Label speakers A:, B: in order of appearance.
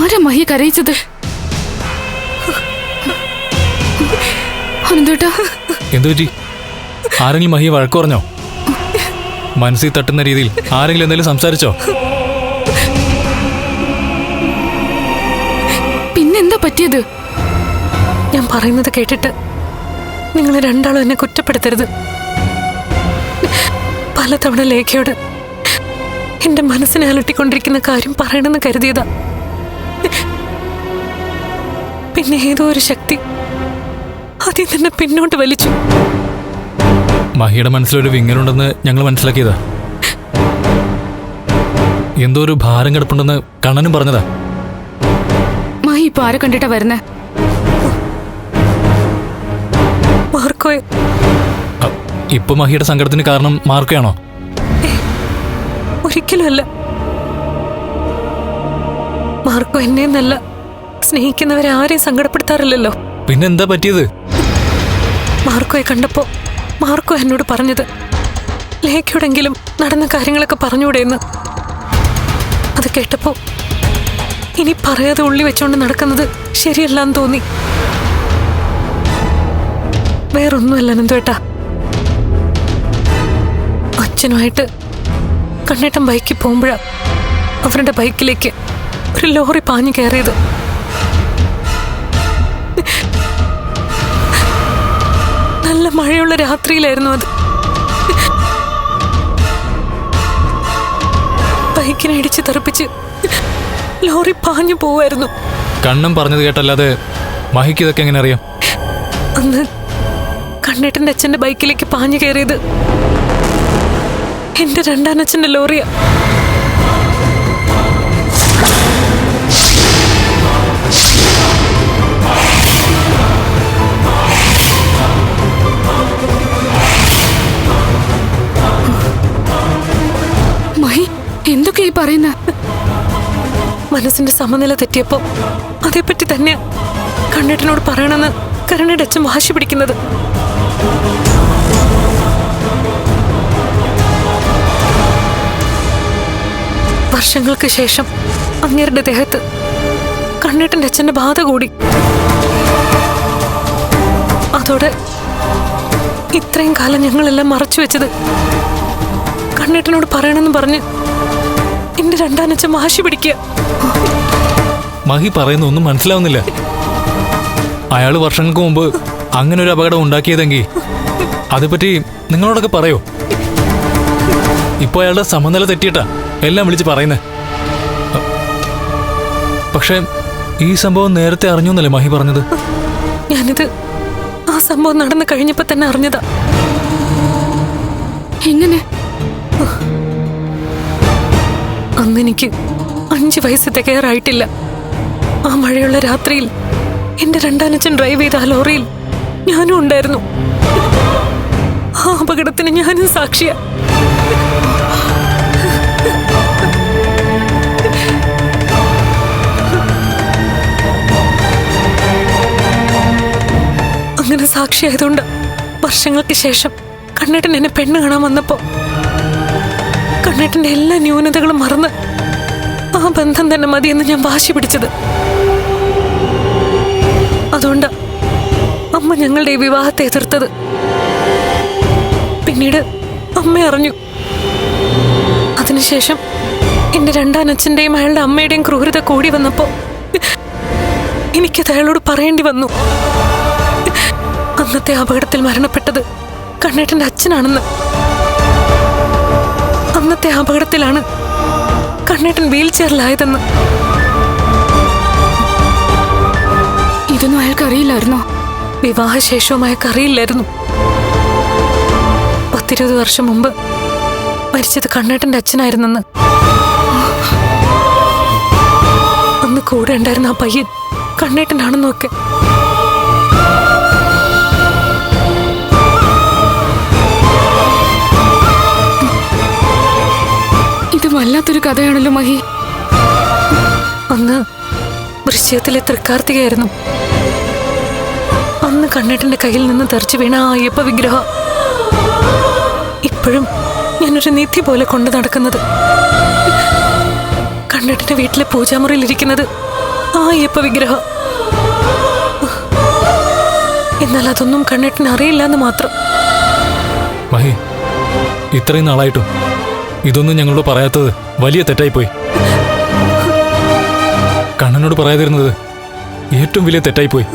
A: ആരാ മഹിയെ കരയിച്ചത്? അനന്തേട്ടാ,
B: എന്തുപറ്റി? ആരെങ്കിലും മഹിയെ വഴക്ക് പറഞ്ഞോ? മനസ്സിൽ തട്ടുന്ന രീതിയിൽ ആരെങ്കിലും എന്തെങ്കിലും സംസാരിച്ചോ?
A: പിന്നെന്താ പറ്റിയത്?
C: ഞാൻ പറയുന്നത് കേട്ടിട്ട് നിങ്ങൾ രണ്ടാളും എന്നെ കുറ്റപ്പെടുത്തരുത്. പലതവണ ലേഖയോട് എന്റെ മനസ്സിനെ അലട്ടിക്കൊണ്ടിരിക്കുന്ന കാര്യം പറയണമെന്ന് കരുതിയതാ. പിന്നെ ഏതോ ഒരു ശക്തി അതിൽ തന്നെ പിന്നോട്ട് വലിച്ചു.
B: മഹിയുടെ മനസ്സിലൊരു വിങ്ങലുണ്ടെന്ന് ഞങ്ങൾ മനസ്സിലാക്കിയതാ. എന്തോ ഒരു ഭാരം കിടപ്പുണ്ടെന്ന് കണ്ണനും പറഞ്ഞതാ.
A: മഹി ഇപ്പൊ ആരെ കണ്ടിട്ടാ വരുന്നേ?
C: മാർക്കോയെ.
B: ഇപ്പൊ മഹിയുടെ സങ്കടത്തിന് കാരണം മാർക്കോയാണോ?
C: ഒരിക്കലും അല്ല. മാർക്കോ എന്നെ നല്ല സ്നേഹിക്കുന്നവരെ ആരെയും സങ്കടപ്പെടുത്താറില്ലല്ലോ.
B: പിന്നെന്താ പറ്റിയത്?
C: മാർക്കോയെ കണ്ടപ്പോ മാർക്കോ എന്നോട് പറഞ്ഞത് ലേഖയോടെങ്കിലും നടന്ന കാര്യങ്ങളൊക്കെ പറഞ്ഞുകൂടെയെന്ന്. അത് കേട്ടപ്പോ ഇനി പറയാതെ ഉള്ളി വെച്ചോണ്ട് നടക്കുന്നത് ശരിയല്ലാന്ന് തോന്നി. വേറൊന്നുമല്ല നന്ദേട്ടാ, അച്ഛനുമായിട്ട് കണ്ണേട്ടൻ ബൈക്കിൽ പോകുമ്പോഴാ അവരുടെ ബൈക്കിലേക്ക് ഒരു ലോറി പാഞ്ഞു കയറിയത്. നല്ല മഴയുള്ള രാത്രിയിലായിരുന്നു അത്. ബൈക്കിനെ ഇടിച്ച് തെറിപ്പിച്ച് ലോറി പാഞ്ഞു പോവായിരുന്നു.
B: കണ്ണൻ പറഞ്ഞത് കേട്ടല്ലാതെ മഹിക്ക് ഇതൊക്കെ എങ്ങനെ അറിയാം?
C: അന്ന് കണ്ണേട്ടന്റെ അച്ഛന്റെ ബൈക്കിലേക്ക് പാഞ്ഞു കയറിയത് എന്റെ രണ്ടാനച്ഛന്റെ ലോറിയാ.
A: മഹി എന്തൊക്കെയാ ഈ പറയുന്ന?
C: മനസ്സിന്റെ സമനില തെറ്റിയപ്പോ അതേപ്പറ്റി തന്നെ കണ്ണേട്ടനോട് പറയണമെന്ന് കരുണയുടെ അച്ഛൻ വാശി പിടിക്കുന്നത്. വർഷങ്ങൾക്ക് ശേഷം അങ്ങേരുടെ ദേഹത്ത് കണ്ണേട്ടന്റെ അച്ഛന്റെ ബാധ കൂടി. അതോടെ ഇത്രയും കാലം ഞങ്ങളെല്ലാം മറച്ചു വെച്ചത് കണ്ണേട്ടനോട് പറയണമെന്ന് പറഞ്ഞ് എന്റെ രണ്ടാനച്ഛൻ വാശി പിടിക്കുക.
B: മഹി പറയുന്ന ഒന്നും മനസ്സിലാവുന്നില്ല. അയാൾ വർഷങ്ങൾക്ക് മുമ്പ് അങ്ങനെ ഒരു അപകടം ഉണ്ടാക്കിയതെങ്കിൽ അതേപ്പറ്റി നിങ്ങളോടൊക്കെ പറയോ? ഇപ്പൊ അയാളുടെ സമനില തെറ്റിയിട്ടാ എല്ലാം വിളിച്ച് പറയുന്നേ. പക്ഷെ ഈ സംഭവം നേരത്തെ അറിഞ്ഞു എന്നല്ലേ മഹി പറഞ്ഞത്?
C: ഞാനിത് ആ സംഭവം നടന്നു കഴിഞ്ഞപ്പോ തന്നെ അറിഞ്ഞതാ.
A: എങ്ങനെ?
C: അന്ന് എനിക്ക് 5 വയസ്സ് തികയാറായിട്ടില്ല. ആ മഴയുള്ള രാത്രിയിൽ എന്റെ രണ്ടാനച്ഛൻ ഡ്രൈവ് ചെയ്ത ആ ലോറിയിൽ ഞാനും ഉണ്ടായിരുന്നു. ആ അപകടത്തിന് ഞാനും സാക്ഷിയാ. അങ്ങനെ സാക്ഷിയായതുകൊണ്ട് വർഷങ്ങൾക്ക് ശേഷം കണ്ണേട്ടൻ എന്നെ പെണ്ണ് കാണാൻ വന്നപ്പോ കണ്ണേട്ടന്റെ എല്ലാ ന്യൂനതകളും മറന്ന് ആ ബന്ധം തന്നെ മതിയെന്ന് ഞാൻ വാശി പിടിച്ചത്. അതുകൊണ്ട് അമ്മ ഞങ്ങളുടെ ഈ വിവാഹത്തെ എതിർത്തത്. പിന്നീട് അമ്മ അറിഞ്ഞു. അതിനുശേഷം എന്റെ രണ്ടാനച്ഛന്റെയും അയാളുടെ അമ്മയുടെയും ക്രൂരത കൂടി വന്നപ്പോ എനിക്കത് അയാളോട് പറയേണ്ടി വന്നു. അന്നത്തെ അപകടത്തിൽ മരണപ്പെട്ടത് കണ്ണേട്ടന്റെ അച്ഛനാണെന്ന്. അന്നത്തെ അപകടത്തിലാണ് കണ്ണേട്ടൻ വീൽ ചെയറിലായതെന്ന്.
A: ഇതൊന്നും അയാൾക്ക് അറിയില്ലായിരുന്നോ?
C: വിവാഹശേഷവും അയാൾക്ക് അറിയില്ലായിരുന്നു. 10-20 വർഷം മുമ്പ് മരിച്ചത് കണ്ണേട്ടന്റെ അച്ഛനായിരുന്നെന്ന്. അന്ന് കൂടെ ഉണ്ടായിരുന്ന ആ പയ്യൻ കണ്ണേട്ടനാണെന്നൊക്കെ.
A: ഇത് വല്ലാത്തൊരു കഥയാണല്ലോ മഹി.
C: അന്ന് വൃശ്ചികത്തിലെ തൃക്കാർത്തികയായിരുന്നു. അന്ന് കണ്ണേട്ടന്റെ കയ്യിൽ നിന്ന് തെറിച്ചു വീണ ആ അയ്യപ്പ വിഗ്രഹം ഇപ്പോഴും ഞാനൊരു നിധി പോലെ കൊണ്ടു നടക്കുന്നത്. കണ്ണേട്ടന്റെ വീട്ടിലെ പൂജാമുറിയിലിരിക്കുന്നത് ആ അയ്യപ്പ വിഗ്രഹം. എന്നാൽ അതൊന്നും കണ്ണേട്ടന് അറിയില്ല എന്ന് മാത്രം.
B: മഹി, ഇത്രയും നാളായിട്ടും ഇതൊന്നും ഞങ്ങളോട് പറയാത്തത് വലിയ തെറ്റായിപ്പോയി. കണ്ണനോട് പറയാതിരുന്നത് ഏറ്റവും വലിയ തെറ്റായിപ്പോയി.